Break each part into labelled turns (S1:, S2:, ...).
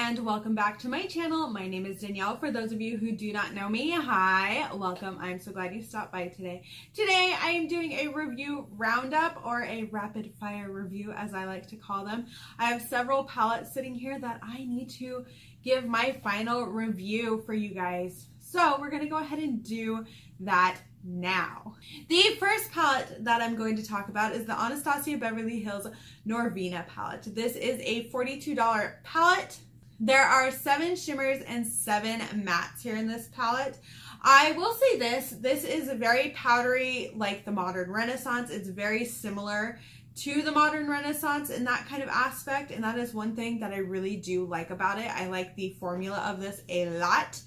S1: and welcome back to my channel. My name is Danielle. For those of you who do not know me, hi, welcome. I'm so glad you stopped by today. Today I am doing a review roundup, or a rapid fire review as I like to call them. I have several palettes sitting here that I need to give my final review for you guys. So we're going to go ahead and do that now. The first palette that I'm going to talk about is the Anastasia Beverly Hills Norvina palette. This is a $42 palette. There are 7 shimmers and 7 mattes here in this palette. I will say this is very powdery, like the Modern Renaissance. It's very similar to the Modern Renaissance in that kind of aspect, and that is one thing that I really do like about it. I like the formula of this a lot.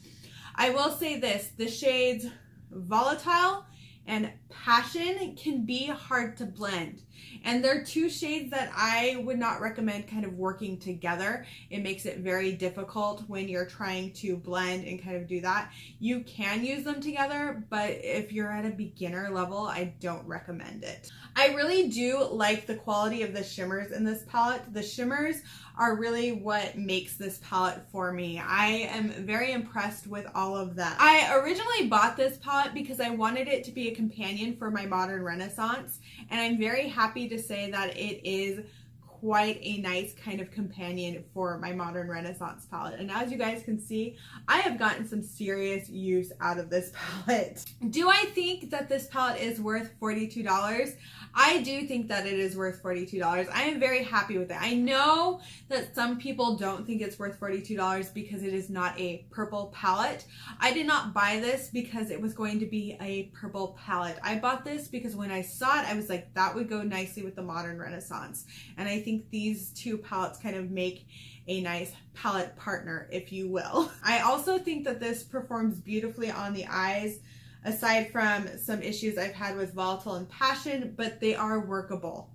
S1: I will say this, the shades Volatile and Passion can be hard to blend, and they're 2 shades that I would not recommend kind of working together. It makes it very difficult when you're trying to blend and kind of do that. You can use them together, but if you're at a beginner level, I don't recommend it. I really do like the quality of the shimmers in this palette. The shimmers are really what makes this palette for me. I am very impressed with all of them. I originally bought this palette because I wanted it to be a companion for my Modern Renaissance, and I'm very happy to say that it is quite a nice kind of companion for my Modern Renaissance palette. And as you guys can see, I have gotten some serious use out of this palette. Do I think that this palette is worth $42? I do think that it is worth $42. I am very happy with it. I know that some people don't think it's worth $42 because it is not a purple palette. I did not buy this because it was going to be a purple palette. I bought this because when I saw it, I was like, that would go nicely with the Modern Renaissance. And I think these 2 palettes kind of make a nice palette partner, if you will. I also think that this performs beautifully on the eyes, aside from some issues I've had with Volatile and Passion, but they are workable.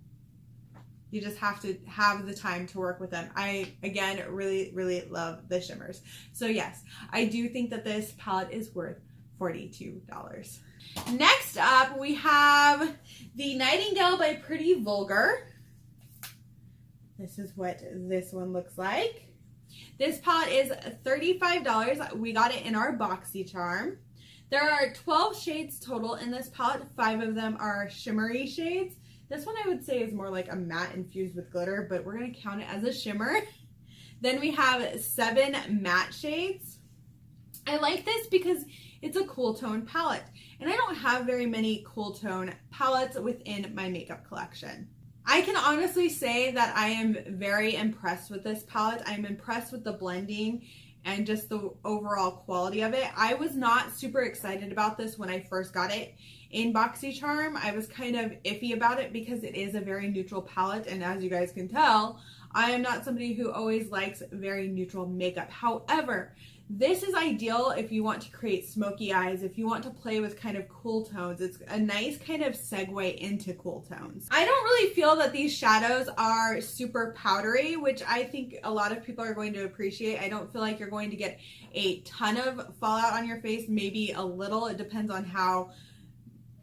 S1: You just have to have the time to work with them. I, again, really love the shimmers. So yes, I do think that this palette is worth $42. Next up, we have the Nightingale by Pretty Vulgar. This is what this one looks like. This palette is $35. We got it in our BoxyCharm. There are 12 shades total in this palette. 5 of them are shimmery shades. This one I would say is more like a matte infused with glitter, but we're going to count it as a shimmer. Then we have 7 matte shades. I like this because it's a cool tone palette, and I don't have very many cool tone palettes within my makeup collection. I can honestly say that I am very impressed with this palette. I'm impressed with the blending and just the overall quality of it. I was not super excited about this when I first got it in BoxyCharm. I was kind of iffy about it because it is a very neutral palette, and as you guys can tell, I am not somebody who always likes very neutral makeup. However, this is ideal if you want to create smoky eyes, if you want to play with kind of cool tones. It's a nice kind of segue into cool tones. I don't really feel that these shadows are super powdery, which I think a lot of people are going to appreciate. I don't feel like you're going to get a ton of fallout on your face, maybe a little. It depends on how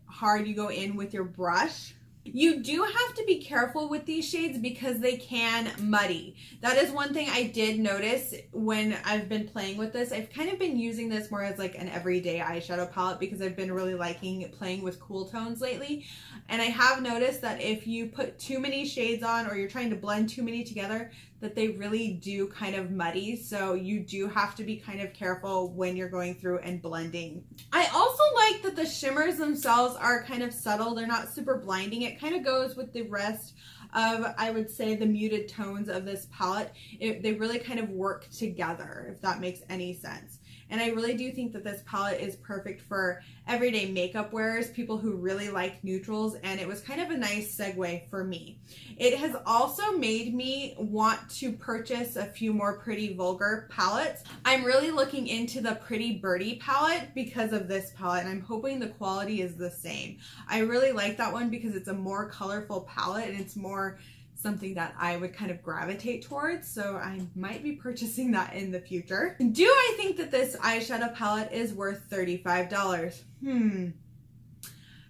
S1: hard you go in with your brush. You do have to be careful with these shades because they can muddy. That is one thing I did notice when I've been playing with this. I've kind of been using this more as like an everyday eyeshadow palette because I've been really liking playing with cool tones lately. And I have noticed that if you put too many shades on, or you're trying to blend too many together, that they really do kind of muddy. So you do have to be kind of careful when you're going through and blending. I also like that the shimmers themselves are kind of subtle. They're not super blinding. It kind of goes with the rest of, I would say, the muted tones of this palette. They really kind of work together, if that makes any sense. And I really do think that this palette is perfect for everyday makeup wearers, people who really like neutrals, and it was kind of a nice segue for me. It has also made me want to purchase a few more Pretty Vulgar palettes. I'm really looking into the Pretty Birdie palette because of this palette, and I'm hoping the quality is the same. I really like that one because it's a more colorful palette, and it's more something that I would kind of gravitate towards, so I might be purchasing that in the future. Do I think that this eyeshadow palette is worth $35?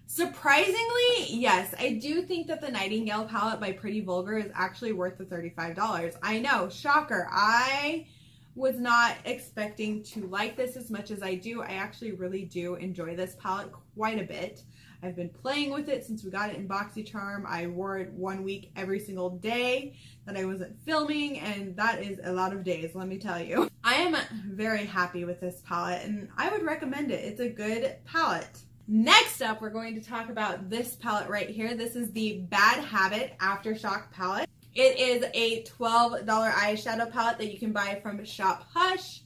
S1: Surprisingly, yes, I do think that the Nightingale palette by Pretty Vulgar is actually worth the $35. I know, shocker. I was not expecting to like this as much as I do. I actually really do enjoy this palette quite a bit. I've been playing with it since we got it in BoxyCharm. I wore it 1 week every single day that I wasn't filming, and that is a lot of days, let me tell you. I am very happy with this palette, and I would recommend it. It's a good palette. Next up, we're going to talk about this palette right here. This is the Bad Habit Aftershock palette. It is a $12 eyeshadow palette that you can buy from Shop Hush.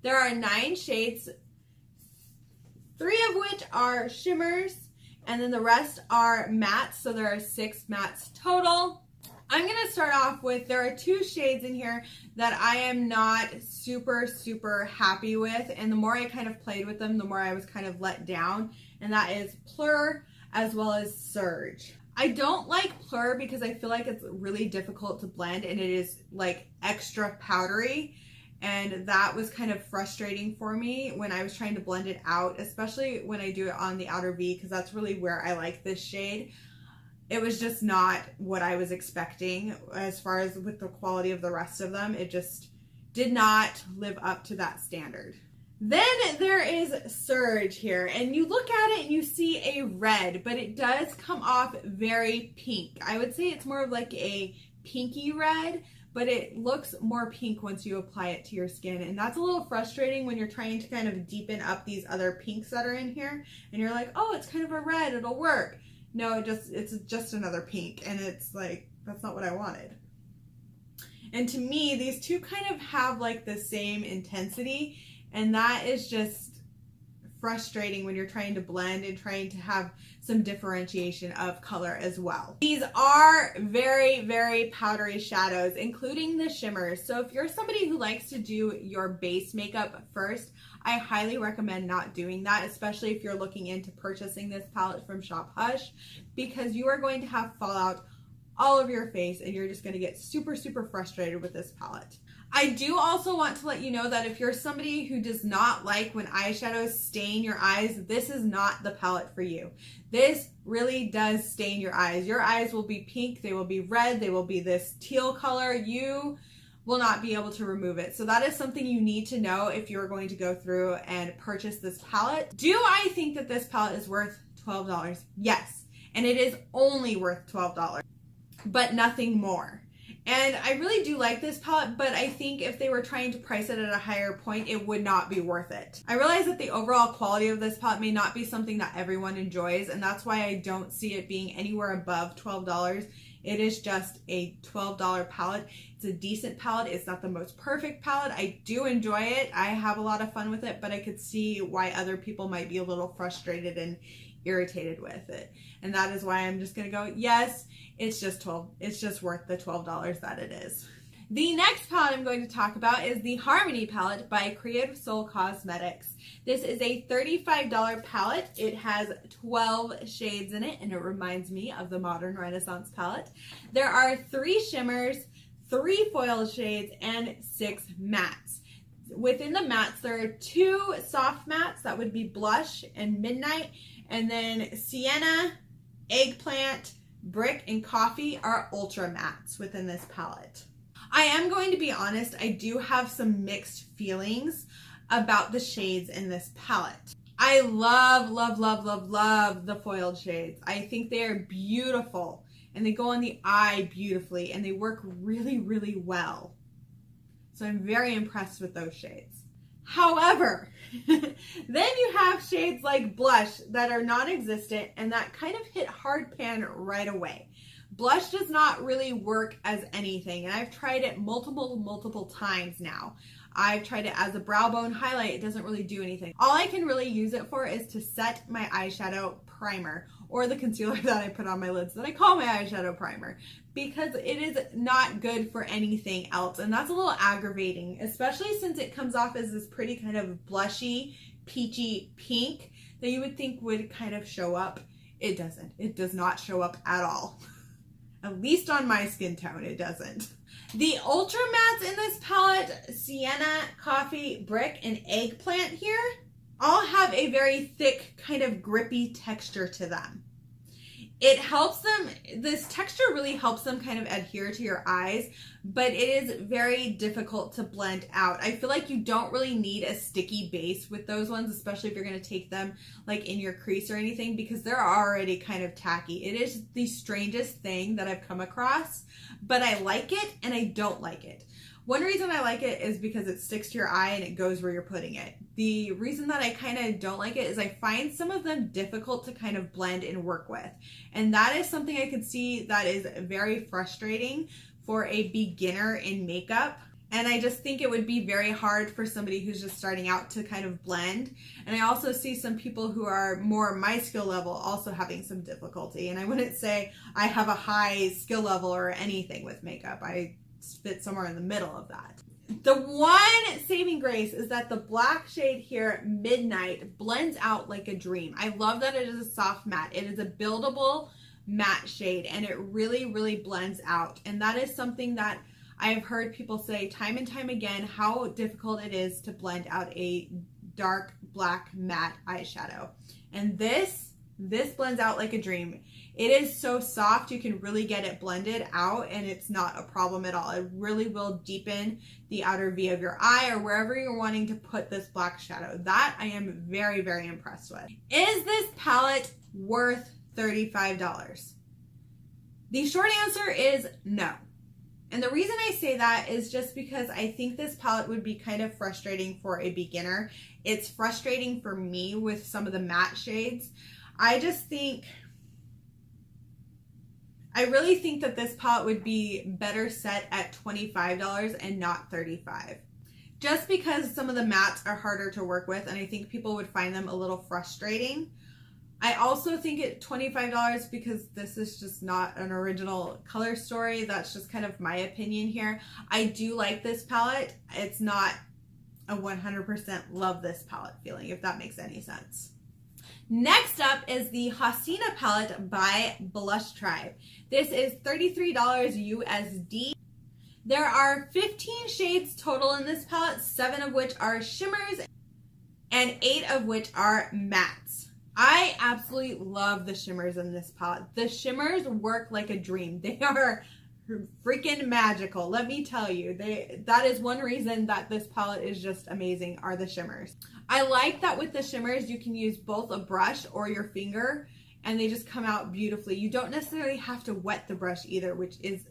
S1: There are 9 shades, 3 of which are shimmers, and then the rest are mattes, so there are 6 mattes total. I'm going to start off with, there are 2 shades in here that I am not super happy with, and the more I kind of played with them, the more I was kind of let down, and that is Plur as well as Surge. I don't like Plur because I feel like it's really difficult to blend, and it is like extra powdery, and that was kind of frustrating for me when I was trying to blend it out, especially when I do it on the outer V, because that's really where I like this shade. It was just not what I was expecting as far as with the quality of the rest of them. It just did not live up to that standard. Then there is Surge here, and you look at it and you see a red, but it does come off very pink. I would say it's more of like a pinky red, but it looks more pink once you apply it to your skin, and that's a little frustrating when you're trying to kind of deepen up these other pinks that are in here, and you're like, oh, it's kind of a red, it'll work. No, it's just another pink, and it's like, that's not what I wanted. And to me, these two kind of have like the same intensity, and that is just frustrating when you're trying to blend and trying to have some differentiation of color as well. These are very powdery shadows, including the shimmers. So if you're somebody who likes to do your base makeup first, I highly recommend not doing that, especially if you're looking into purchasing this palette from Shop Hush, because you are going to have fallout all over your face, and you're just going to get super frustrated with this palette. I do also want to let you know that if you're somebody who does not like when eyeshadows stain your eyes, this is not the palette for you. This really does stain your eyes. Your eyes will be pink, they will be red, they will be this teal color. You will not be able to remove it. So that is something you need to know if you're going to go through and purchase this palette. Do I think that this palette is worth $12? Yes, and it is only worth $12, but nothing more. And I really do like this palette, but I think if they were trying to price it at a higher point, it would not be worth it. I realize that the overall quality of this palette may not be something that everyone enjoys, and that's why I don't see it being anywhere above $12. It is just a $12 palette. It's a decent palette. It's not the most perfect palette. I do enjoy it. I have a lot of fun with it, but I could see why other people might be a little frustrated and irritated with it. And that is why I'm just gonna go, yes, it's just worth the $12 that it is. The next palette I'm going to talk about is the Harmony palette by Creative Soul Cosmetics. This is a $35 palette. It has 12 shades in it, and it reminds me of the Modern Renaissance palette. There are 3 shimmers, 3 foil shades, and 6 mattes. Within the mattes, there are 2 soft mattes, that would be Blush and Midnight, and then Sienna, Eggplant, Brick, and Coffee are ultra mattes within this palette. I am going to be honest, I do have some mixed feelings about the shades in this palette. I love the foiled shades. I think they are beautiful, and they go on the eye beautifully, and they work really well. So I'm very impressed with those shades. However, then you have shades like Blush that are non-existent and that kind of hit hard pan right away. Blush does not really work as anything, and I've tried it multiple times now. I've tried it as a brow bone highlight. It doesn't really do anything. All I can really use it for is to set my eyeshadow primer, or the concealer that I put on my lids that I call my eyeshadow primer, because it is not good for anything else, and that's a little aggravating, especially since it comes off as this pretty kind of blushy, peachy pink that you would think would kind of show up. It doesn't. It does not show up at all. At least on my skin tone, it doesn't. The ultra mattes in this palette, Sienna, Coffee, Brick, and Eggplant here, all have a very thick, kind of grippy texture to them. It helps them, this texture really helps them kind of adhere to your eyes, but it is very difficult to blend out. I feel like you don't really need a sticky base with those ones, especially if you're going to take them like in your crease or anything, because they're already kind of tacky. It is the strangest thing that I've come across, but I like it and I don't like it. One reason I like it is because it sticks to your eye and it goes where you're putting it. The reason that I kind of don't like it is I find some of them difficult to kind of blend and work with. And that is something I could see that is very frustrating for a beginner in makeup. And I just think it would be very hard for somebody who's just starting out to kind of blend. And I also see some people who are more my skill level also having some difficulty. And I wouldn't say I have a high skill level or anything with makeup. I fit somewhere in the middle of that. The one saving grace is that the black shade here, Midnight, blends out like a dream. I love that it is a soft matte. It is a buildable matte shade and it really, really blends out. And that is something that I have heard people say time and time again, how difficult it is to blend out a dark black matte eyeshadow. And this blends out like a dream. It is so soft, you can really get it blended out and it's not a problem at all. It really will deepen the outer V of your eye or wherever you're wanting to put this black shadow. That I am very, very impressed with. Is this palette worth $35? The short answer is no. And the reason I say that is just because I think this palette would be kind of frustrating for a beginner. It's frustrating for me with some of the matte shades. I really think that this palette would be better set at $25 and not $35. Just because some of the mattes are harder to work with and I think people would find them a little frustrating. I also think at $25 because this is just not an original color story. That's just kind of my opinion here. I do like this palette. It's not a 100% love this palette feeling, if that makes any sense. Next up is the Hasina palette by Blush Tribe. This is $33 USD. There are 15 shades total in this palette, 7 of which are shimmers and 8 of which are mattes. I absolutely love the shimmers in this palette. The shimmers work like a dream. They are freaking magical. Let me tell you, that is one reason that this palette is just amazing, are the shimmers. I like that with the shimmers you can use both a brush or your finger and they just come out beautifully. You don't necessarily have to wet the brush either, which is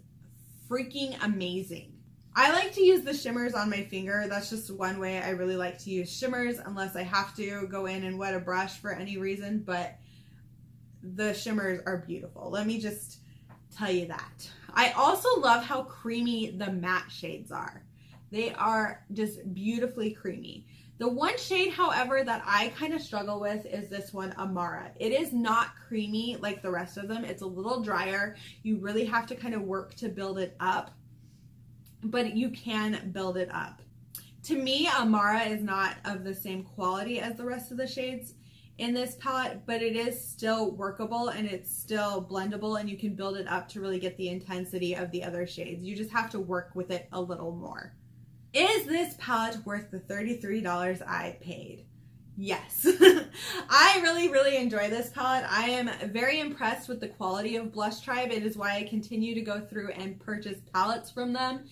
S1: freaking amazing. I like to use the shimmers on my finger. That's just one way I really like to use shimmers, unless I have to go in and wet a brush for any reason, but the shimmers are beautiful. Let me just tell you that. I also love how creamy the matte shades are. They are just beautifully creamy. The one shade, however, that I kind of struggle with is this one, Amara. It is not creamy like the rest of them. It's a little drier. You really have to kind of work to build it up, but you can build it up. To me, Amara is not of the same quality as the rest of the shades in this palette, but it is still workable and it's still blendable and you can build it up to really get the intensity of the other shades. You just have to work with it a little more. Is this palette worth the $33 I paid? Yes. I really, really enjoy this palette. I am very impressed with the quality of Blush Tribe. It is why I continue to go through and purchase palettes from them.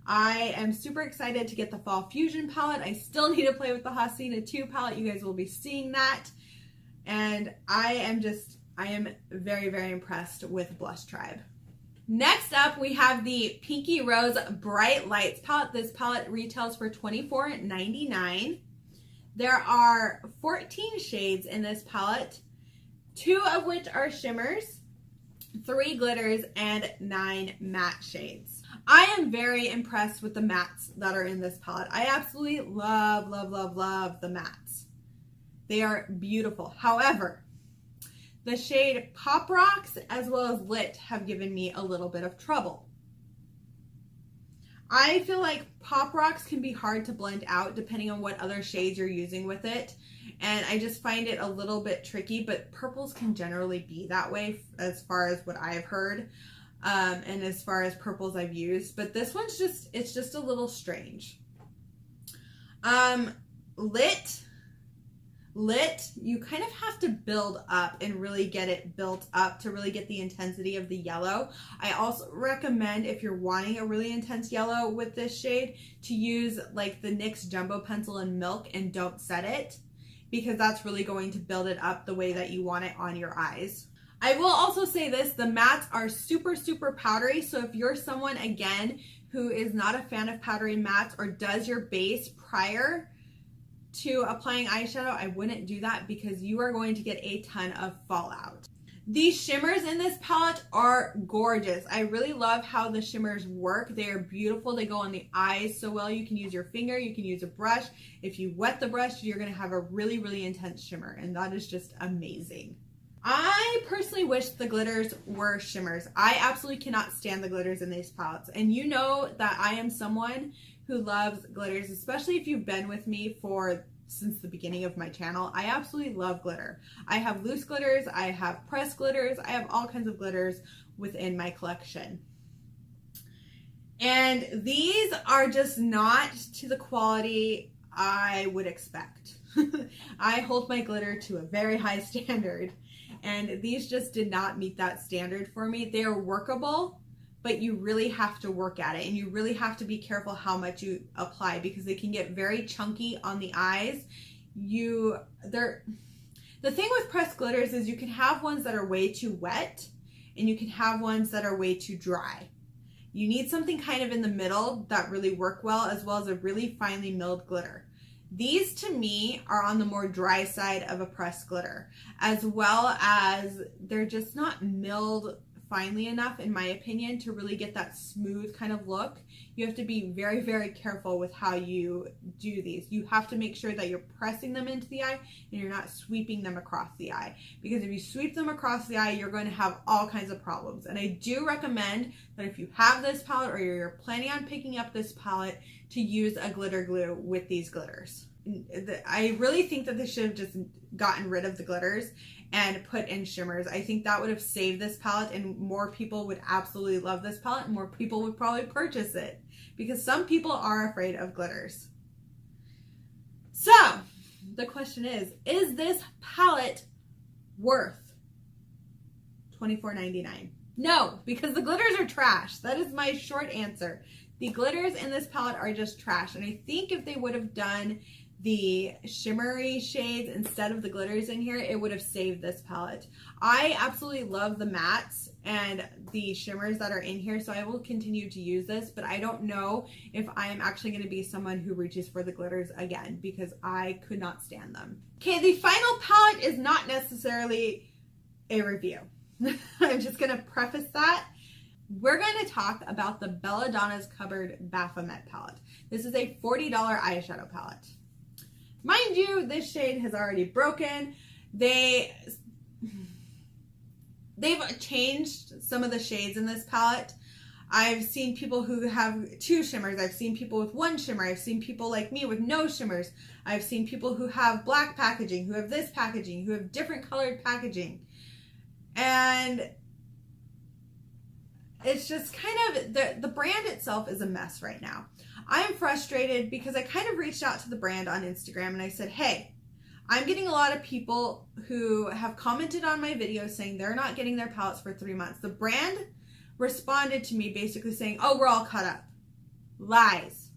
S1: I am super excited to get the Fall Fusion palette. I still need to play with the Hasina 2 palette. You guys will be seeing that. And I am very, very impressed with Blush Tribe. Next up, we have the Pinky Rose Bright Lights palette. This palette retails for $24.99. There are 14 shades in this palette, 2 of which are shimmers, 3 glitters, and 9 matte shades. I am very impressed with the mattes that are in this palette. I absolutely love, love, love, love the mattes. They are beautiful. However, the shade Pop Rocks as well as Lit have given me a little bit of trouble. I feel like Pop Rocks can be hard to blend out depending on what other shades you're using with it. And I just find it a little bit tricky, but purples can generally be that way as far as what I've heard. And as far as purples I've used, but this one's it's just a little strange. Lit lit, you kind of have to build up and really get it built up to really get the intensity of the yellow. I also recommend, if you're wanting a really intense yellow with this shade, to use like the NYX Jumbo Pencil in Milk and don't set it, because that's really going to build it up the way that you want it on your eyes. I will also say this, the mattes are super, super powdery. So if you're someone, again, who is not a fan of powdery mattes or does your base prior to applying eyeshadow, I wouldn't do that because you are going to get a ton of fallout. These shimmers in this palette are gorgeous. I really love how the shimmers work. They are beautiful. They go on the eyes so well. You can use your finger, you can use a brush. If you wet the brush, you're gonna have a really, really intense shimmer, and that is just amazing. I personally wish the glitters were shimmers. I absolutely cannot stand the glitters in these palettes. And you know that I am someone who loves glitters, especially if you've been with me since the beginning of my channel. I absolutely love glitter. I have loose glitters, I have pressed glitters, I have all kinds of glitters within my collection. And these are just not to the quality I would expect. I hold my glitter to a very high standard, and these just did not meet that standard for me. They are workable, but you really have to work at it, and you really have to be careful how much you apply because they can get very chunky on the eyes. The thing with pressed glitters is you can have ones that are way too wet and you can have ones that are way too dry. You need something kind of in the middle that really work well, as well as a really finely milled glitter. These to me are on the more dry side of a pressed glitter, as well as they're just not milled finely enough, in my opinion, to really get that smooth kind of look. You have to be very, very careful with how you do these. You have to make sure that you're pressing them into the eye and you're not sweeping them across the eye, because if you sweep them across the eye, you're going to have all kinds of problems. And I do recommend that if you have this palette or you're planning on picking up this palette, to use a glitter glue with these glitters. I really think that they should have just gotten rid of the glitters and put in shimmers. I think that would have saved this palette, and more people would absolutely love this palette, and more people would probably purchase it, because some people are afraid of glitters. So the question is this palette worth $24.99? No, because the glitters are trash. That is my short answer. The glitters in this palette are just trash, and I think if they would have done the shimmery shades instead of the glitters in here, it would have saved this palette. I absolutely love the mattes and the shimmers that are in here, so I will continue to use this, but I don't know if I am actually going to be someone who reaches for the glitters again, because I could not stand them. Okay, the final palette is not necessarily a review. I'm just going to preface that. We're going to talk about the Belladonna's Cupboard Baphomet palette. This is a $40 eyeshadow palette. Mind you, this shade has already broken. They've changed some of the shades in this palette. I've seen people who have 2 shimmers. I've seen people with 1 shimmer. I've seen people like me with no shimmers. I've seen people who have black packaging, who have this packaging, who have different colored packaging. And it's just kind of, the brand itself is a mess right now. I'm frustrated because I kind of reached out to the brand on Instagram and I said, hey, I'm getting a lot of people who have commented on my videos saying they're not getting their palettes for 3 months. The brand responded to me basically saying, oh, we're all cut up. Lies.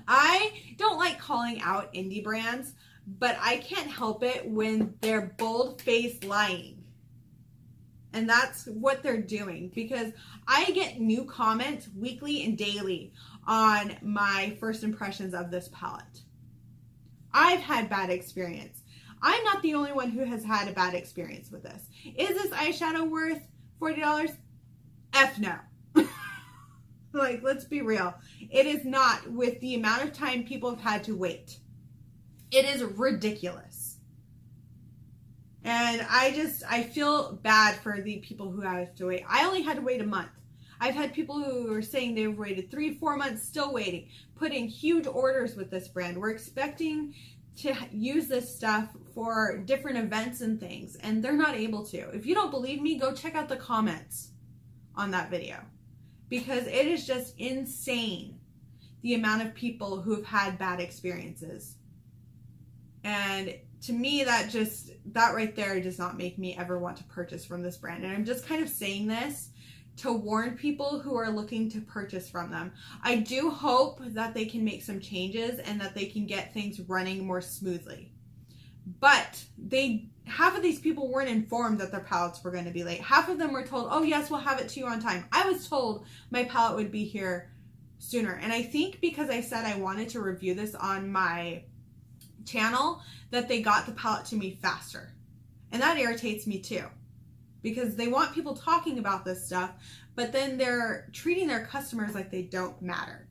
S1: I don't like calling out indie brands, but I can't help it when they're bold-faced lying. And that's what they're doing, because I get new comments weekly and daily on my first impressions of this palette. I've had bad experience. I'm not the only one who has had a bad experience with this. Is this eyeshadow worth $40? F no. Like, let's be real. It is not, with the amount of time people have had to wait. It is ridiculous. And I feel bad for the people who have to wait. I only had to wait a month. I've had people who are saying they've waited 3-4 months, still waiting, putting huge orders with this brand. We're expecting to use this stuff for different events and things, and they're not able to. If you don't believe me, go check out the comments on that video, because it is just insane the amount of people who have had bad experiences And to me, that right there does not make me ever want to purchase from this brand. And I'm just kind of saying this to warn people who are looking to purchase from them. I do hope that they can make some changes and that they can get things running more smoothly. But half of these people weren't informed that their palettes were going to be late. Half of them were told, oh yes, we'll have it to you on time. I was told my palette would be here sooner. And I think because I said I wanted to review this on my channel, that they got the palette to me faster. And that irritates me too, because they want people talking about this stuff, but then they're treating their customers like they don't matter.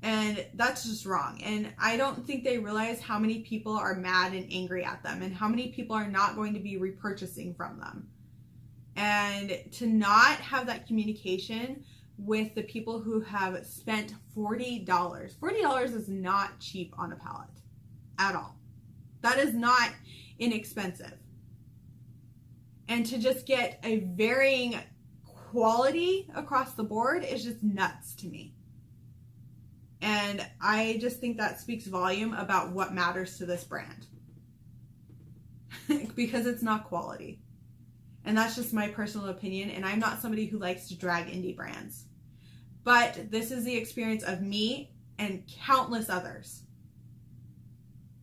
S1: And that's just wrong. And I don't think they realize how many people are mad and angry at them and how many people are not going to be repurchasing from them. And to not have that communication with the people who have spent $40. $40 is not cheap on a palette at all. That is not inexpensive. And to just get a varying quality across the board is just nuts to me. And I just think that speaks volume about what matters to this brand. Because it's not quality. And that's just my personal opinion. And I'm not somebody who likes to drag indie brands. But this is the experience of me and countless others.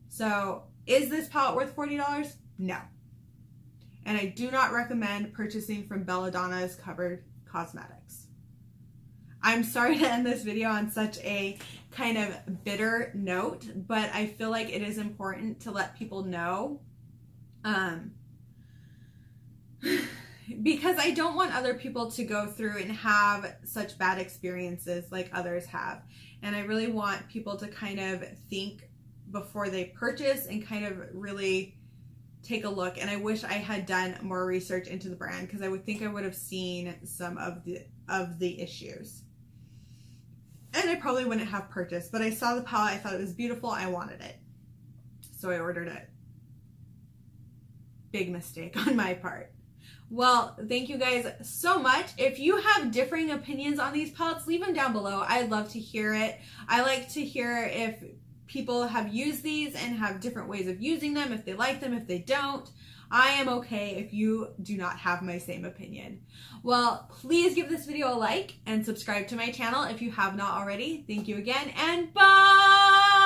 S1: So, is this palette worth $40? No. And I do not recommend purchasing from Belladonna's Covered Cosmetics. I'm sorry to end this video on such a kind of bitter note, but I feel like it is important to let people know. Because I don't want other people to go through and have such bad experiences like others have. And I really want people to kind of think before they purchase and kind of really take a look. And I wish I had done more research into the brand, because I would think I would have seen some of the issues. And I probably wouldn't have purchased, but I saw the palette, I thought it was beautiful, I wanted it. So I ordered it. Big mistake on my part. Well, thank you guys so much. If you have differing opinions on these palettes, leave them down below. I'd love to hear it. I like to hear if people have used these and have different ways of using them, if they like them, if they don't. I am okay if you do not have my same opinion. Well, please give this video a like and subscribe to my channel if you have not already. Thank you again, and bye!